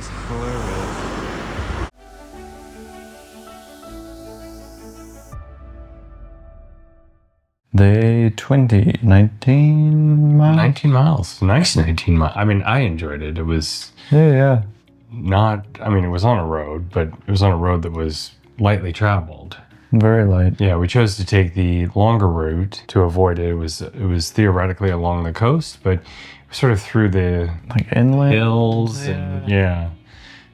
That's hilarious. Day 20, 19 miles? 19 miles. Nice 19 miles. I mean, I enjoyed it. It was Yeah. it was on a road, but it was on a road that was lightly traveled. Very light. Yeah, we chose to take the longer route to avoid it. It was theoretically along the coast, but sort of through the Like inland hills and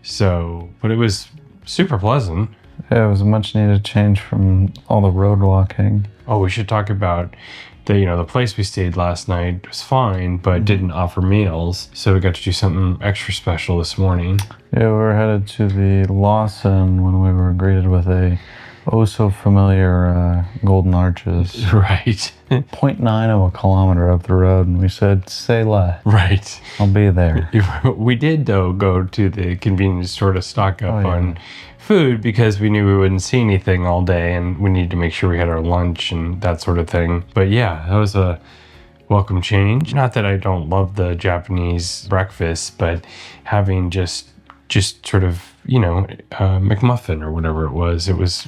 So, but it was super pleasant. Yeah, it was a much needed change from all the road walking. Oh, we should talk about the place we stayed last night was fine, but didn't offer meals. So we got to do something extra special this morning. Yeah, we were headed to the Lawson when we were greeted with a so familiar Golden Arches. Right. 0.9 of a kilometer up the road, and we said, say less. Right. I'll be there. We did, though, go to the convenience store to stock up on food because we knew we wouldn't see anything all day and we needed to make sure we had our lunch and that sort of thing. But yeah, that was a welcome change. Not that I don't love the Japanese breakfast, but having just sort of, McMuffin or whatever it was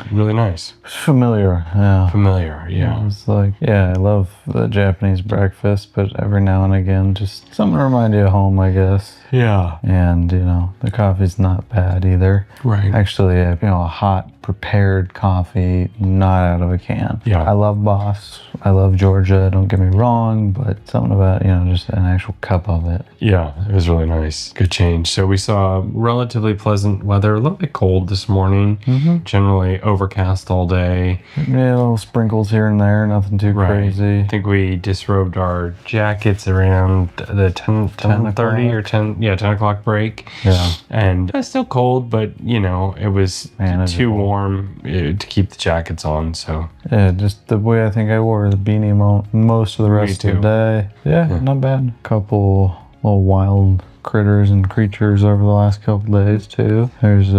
really nice. Familiar, yeah. Familiar, yeah. It was like, I love the Japanese breakfast, but every now and again, just something to remind you of home, I guess. Yeah. And, the coffee's not bad either. Right. Actually, a hot, prepared coffee, not out of a can. Yeah. I love Boss. I love Georgia, don't get me wrong, but something about, just an actual cup of it. Yeah, it was really nice. Good change. So we saw relatively pleasant weather, a little bit cold this morning, generally overcast all day. Yeah, little sprinkles here and there, nothing too crazy. I think we disrobed our jackets around the 10:30 or 10 o'clock break. Yeah. And it's still cold, but, it was too warm to keep the jackets on, so. Yeah, just the way I think I wore the beanie most of the rest of the day. Yeah, not bad. Couple little wild critters and creatures over the last couple days too. There's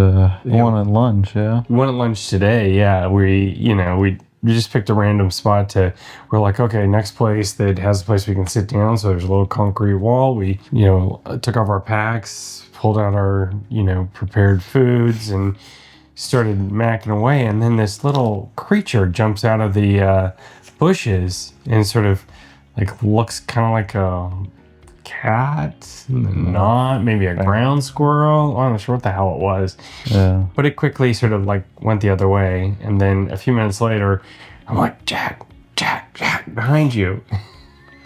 one at lunch, One at lunch today, we just picked a random spot we're like, okay, next place that has a place we can sit down. So there's a little concrete wall. We, took off our packs, pulled out our, prepared foods and started macking away. And then this little creature jumps out of the bushes and sort of like looks kind of like a cat, not maybe a ground squirrel. I'm not sure what the hell it was. Yeah. But it quickly sort of like went the other way. And then a few minutes later, I'm like, Jack, behind you.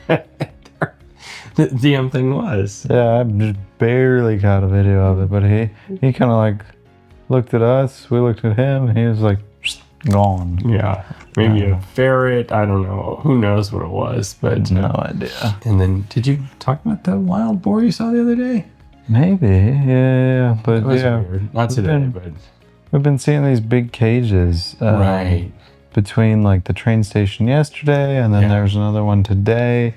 The damn thing was. Yeah, I just barely caught a video of it, but he kind of like looked at us, we looked at him, and he was like gone. Yeah. Maybe a ferret. I don't know. Who knows what it was, but no idea. And then, did you talk about the wild boar you saw the other day? Maybe, yeah. But it was weird. Not today, but we've been seeing these big cages, right, between like the train station yesterday, and then there's another one today.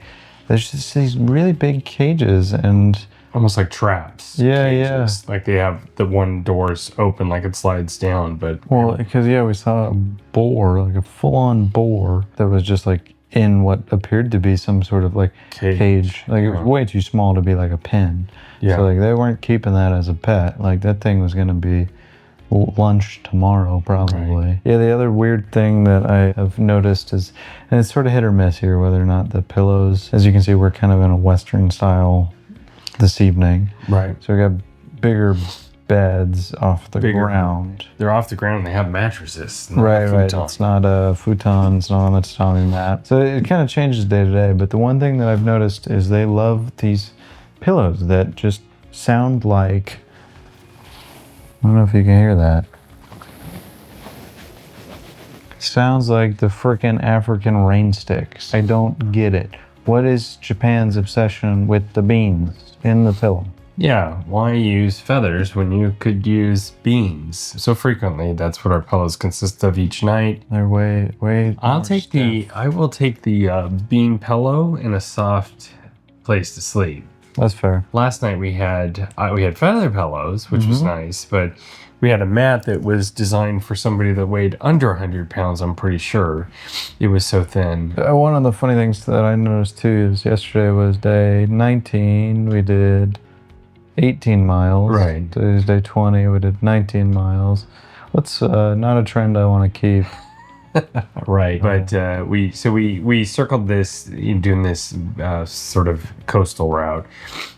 There's just these really big cages and. Almost like traps. Yeah, cages. Like they have the one doors open, like it slides down, but. Well, because we saw a boar, like a full-on boar that was just like in what appeared to be some sort of like cage. Like it was way too small to be like a pen. Yeah. So like they weren't keeping that as a pet. Like that thing was gonna be lunch tomorrow probably. Right. Yeah, the other weird thing that I have noticed is, and it's sort of hit or miss here, whether or not the pillows, as you can see, we're kind of in a Western style this evening. Right. So we got bigger beds off the ground. They're off the ground. They have mattresses. Right. It's not a futon. It's not a tatami mat. So it kind of changes day to day. But the one thing that I've noticed is they love these pillows that just sound like, I don't know if you can hear that. Sounds like the frickin' African rain sticks. I don't get it. What is Japan's obsession with the beans in the pillow? Yeah, why use feathers when you could use beans? So frequently, that's what our pillows consist of each night. They're way. I will take the bean pillow and a soft place to sleep. That's fair. Last night we had feather pillows, which was nice, but we had a mat that was designed for somebody that weighed under 100 pounds, I'm pretty sure. It was so thin. One of the funny things that I noticed too is yesterday was day 19. We did 18 miles. Right. Today's day 20. We did 19 miles. That's not a trend I want to keep. Right. But we circled this, doing this sort of coastal route.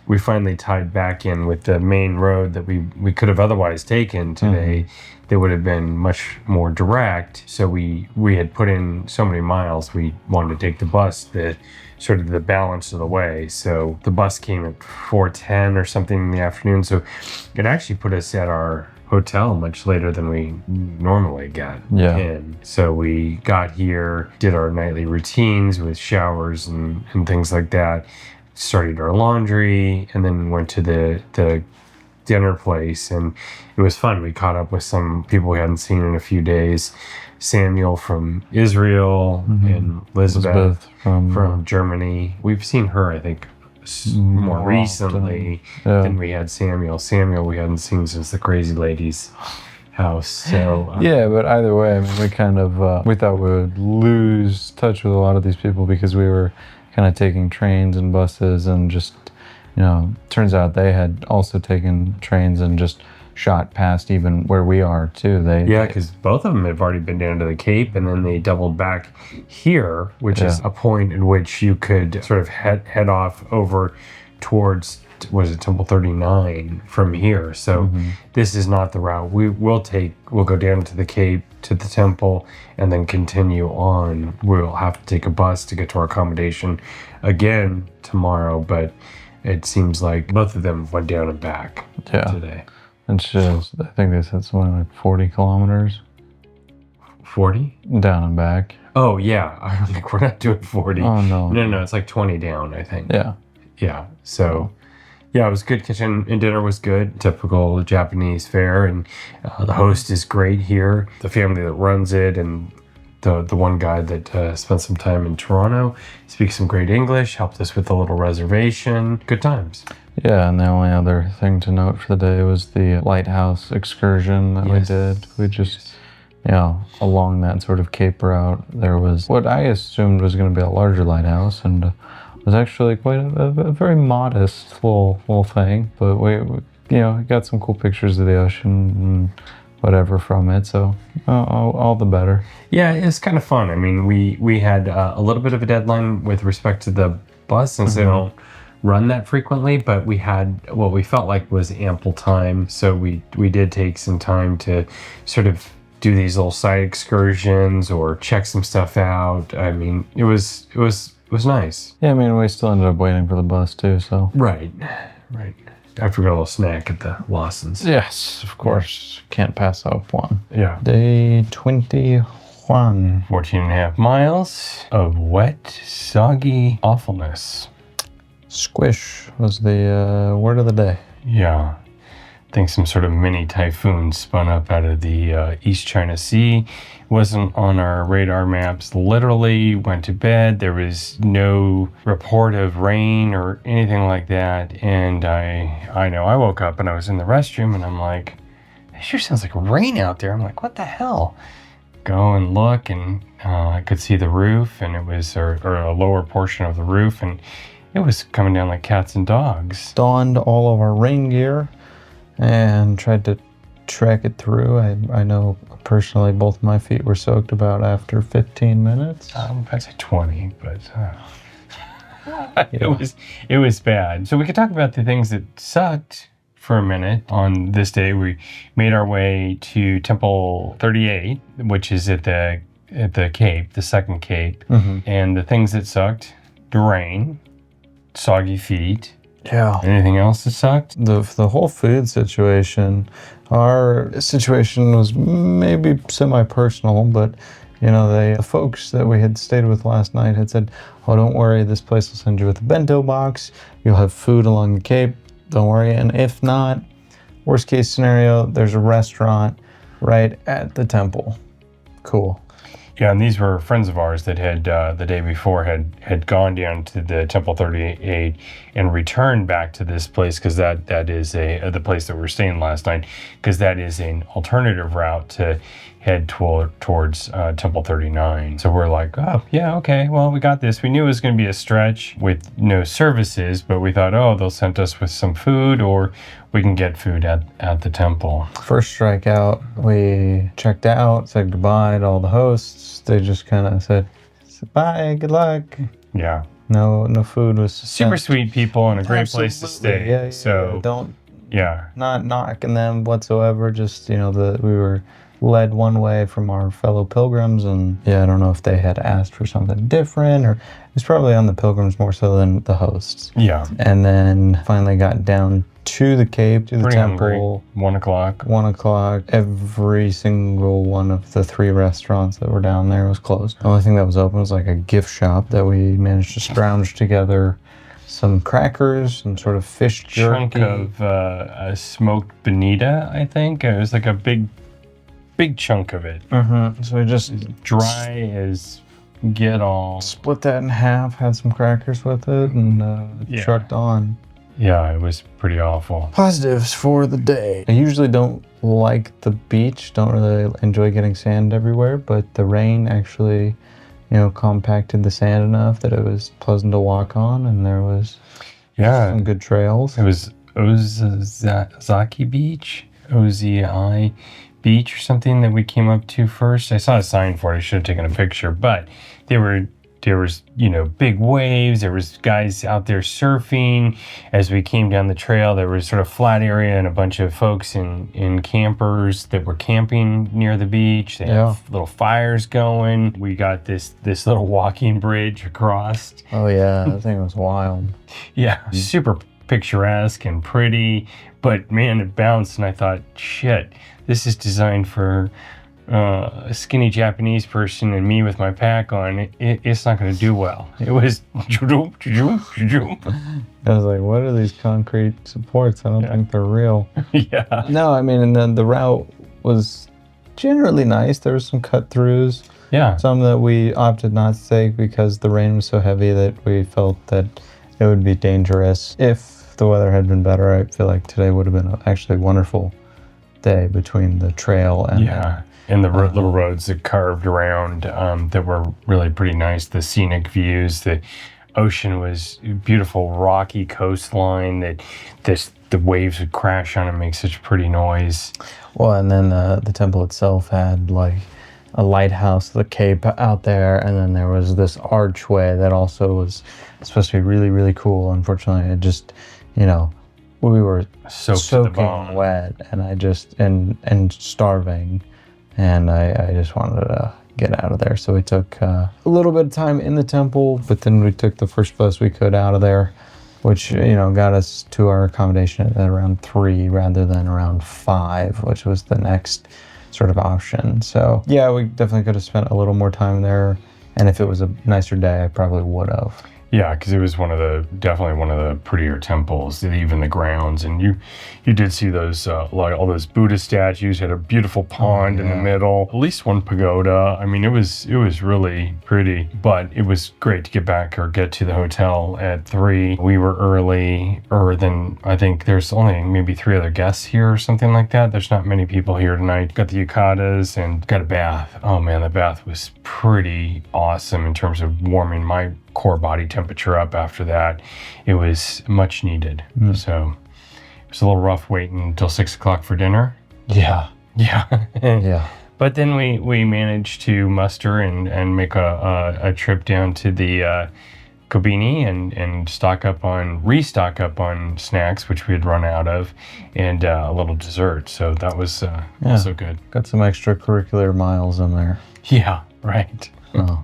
We finally tied back in with the main road that we could have otherwise taken today. That would have been much more direct. So we had put in so many miles. We wanted to take the bus the sort of the balance of the way. So the bus came at 4:10 or something in the afternoon. So it actually put us at our hotel much later than we normally get in. So we got here, did our nightly routines with showers and things like that, started our laundry, and then went to the dinner place, and it was fun. We caught up with some people we hadn't seen in a few days. Samuel from Israel and Elizabeth from Germany. We've seen her, I think, more recently than we had Samuel. Samuel we hadn't seen since the Crazy Lady's house. So but either way, I mean, we kind of we thought we would lose touch with a lot of these people because we were kind of taking trains and buses, and just turns out they had also taken trains and just shot past even where we are too. Because both of them have already been down to the Cape, and then they doubled back here, which is a point in which you could sort of head off over towards, was it Temple 39 from here. So this is not the route we'll go down to the Cape, to the temple, and then continue on. We'll have to take a bus to get to our accommodation again tomorrow, but it seems like both of them went down and back today. It's just, I think they said something like 40 kilometers. 40? Down and back. Oh, yeah. I was like, we're not doing 40. Oh, no. No, it's like 20 down, I think. Yeah. So, it was good. Kitchen and dinner was good. Typical Japanese fare. And the host is great here. The family that runs it, and the one guy that spent some time in Toronto speaks some great English, helped us with a little reservation. Good times. Yeah, and the only other thing to note for the day was the lighthouse excursion that we did. We just, along that sort of Cape route, there was what I assumed was going to be a larger lighthouse, and it was actually quite a very modest little thing. But we got some cool pictures of the ocean and whatever from it, so all the better. Yeah, it's kind of fun. I mean, we had a little bit of a deadline with respect to the bus, since they don't run that frequently, but we had what we felt like was ample time. So we did take some time to sort of do these little side excursions or check some stuff out. I mean, it was nice. Yeah, I mean, we still ended up waiting for the bus too, so. Right. After we got a little snack at the Lawson's. Yes, of course. Can't pass up one. Yeah. Day 21. 14 and a half miles of wet, soggy awfulness. Squish was the word of the day. Yeah. I think some sort of mini typhoon spun up out of the East China Sea. Wasn't on our radar maps. Literally went to bed. There was no report of rain or anything like that. And I know I woke up and I was in the restroom and I'm like, it sure sounds like rain out there. I'm like, what the hell? Go and look, and I could see the roof, and it was or a lower portion of the roof, and it was coming down like cats and dogs. Donned all of our rain gear and tried to track it through. I know personally both my feet were soaked about after 15 minutes. I'd say 20, but it was bad. So we could talk about the things that sucked for a minute. On this day, we made our way to Temple 38, which is at the Cape, the second Cape. And the things that sucked: the rain, soggy feet. Yeah. Anything else that sucked? The whole food situation. Our situation was maybe semi-personal, but the folks that we had stayed with last night had said, "Oh, don't worry, this place will send you with a bento box. You'll have food along the Cape. Don't worry." And if not, worst case scenario, there's a restaurant right at the temple. Cool. Yeah, and these were friends of ours that had the day before had gone down to the Temple 38 and returned back to this place, because that is the place that we were staying last night, because that is an alternative route to head towards Temple 39. So we're like, oh, yeah, okay, well, we got this. We knew it was going to be a stretch with no services, but we thought, oh, they'll send us with some food, or we can get food at the temple. First strike out, we checked out, said goodbye to all the hosts. They just kind of said, bye, good luck. Yeah. No food was super sent. Sweet people and a great place to stay. Yeah, so don't yeah, not knocking them whatsoever. Just we were led one way from our fellow pilgrims, and I don't know if they had asked for something different, or it's probably on the pilgrims more so than the hosts. Yeah. And then finally got down to the cave, to the Pretty temple. Hungry. 1 o'clock. 1 o'clock. Every single one of the 3 restaurants that were down there was closed. The only thing that was open was like a gift shop that we managed to scrounge together some crackers, some sort of fish jerky. Chunk of smoked bonita, I think. It was like a big chunk of it. Mm-hmm. So we just dry as get all. Split that in half, had some crackers with it, and trucked on. Yeah, it was pretty awful. Positives for the day. I usually don't like the beach, don't really enjoy getting sand everywhere, but the rain actually, compacted the sand enough that it was pleasant to walk on, and there was some good trails. It was Ozaki Beach, Ozai Beach or something that we came up to first. I saw a sign for it. I should have taken a picture, but there was big waves. There was guys out there surfing. As we came down the trail, there was sort of flat area and a bunch of folks in campers that were camping near the beach. They had little fires going. We got this little walking bridge across. Oh yeah, that thing was wild. Yeah, super picturesque and pretty, but man, it bounced, and I thought, shit, this is designed for a skinny Japanese person and me with my pack on. It's not going to do well. It was I was like, what are these concrete supports? I don't think they're real. Yeah. No, I mean, and then the route was generally nice. There were some cut throughs. Yeah. Some that we opted not to take because the rain was so heavy that we felt that it would be dangerous. If the weather had been better, I feel like today would have been actually a wonderful day between the trail and the little roads that curved around that were really pretty nice. The scenic views, the ocean was beautiful, rocky coastline that the waves would crash on and make such a pretty noise. Well, and then the temple itself had like a lighthouse, the cape out there, and then there was this archway that also was supposed to be really, really cool. Unfortunately, it just, we were soaking wet, and I just and starving. And I just wanted to get out of there. So we took a little bit of time in the temple, but then we took the first bus we could out of there, which, got us to our accommodation at around 3 rather than around 5, which was the next sort of option. So yeah, we definitely could have spent a little more time there. And if it was a nicer day, I probably would have. Yeah, because it was definitely one of the prettier temples, even the grounds. And you did see those, like all those Buddha statues, had a beautiful pond in the middle, at least one pagoda. I mean, it was really pretty, but it was great to get to the hotel at 3. We were earlier than, I think there's only maybe 3 other guests here or something like that. There's not many people here tonight. Got the yukatas and got a bath. Oh man, the bath was pretty awesome in terms of warming my core body temperature up after that. It was much needed. So it was a little rough waiting until 6 o'clock for dinner. Yeah. But then we managed to muster and make a trip down to the Kobini and restock up on snacks, which we had run out of, and a little dessert. So that was also good. Got some extracurricular miles in there. Yeah, right. Oh.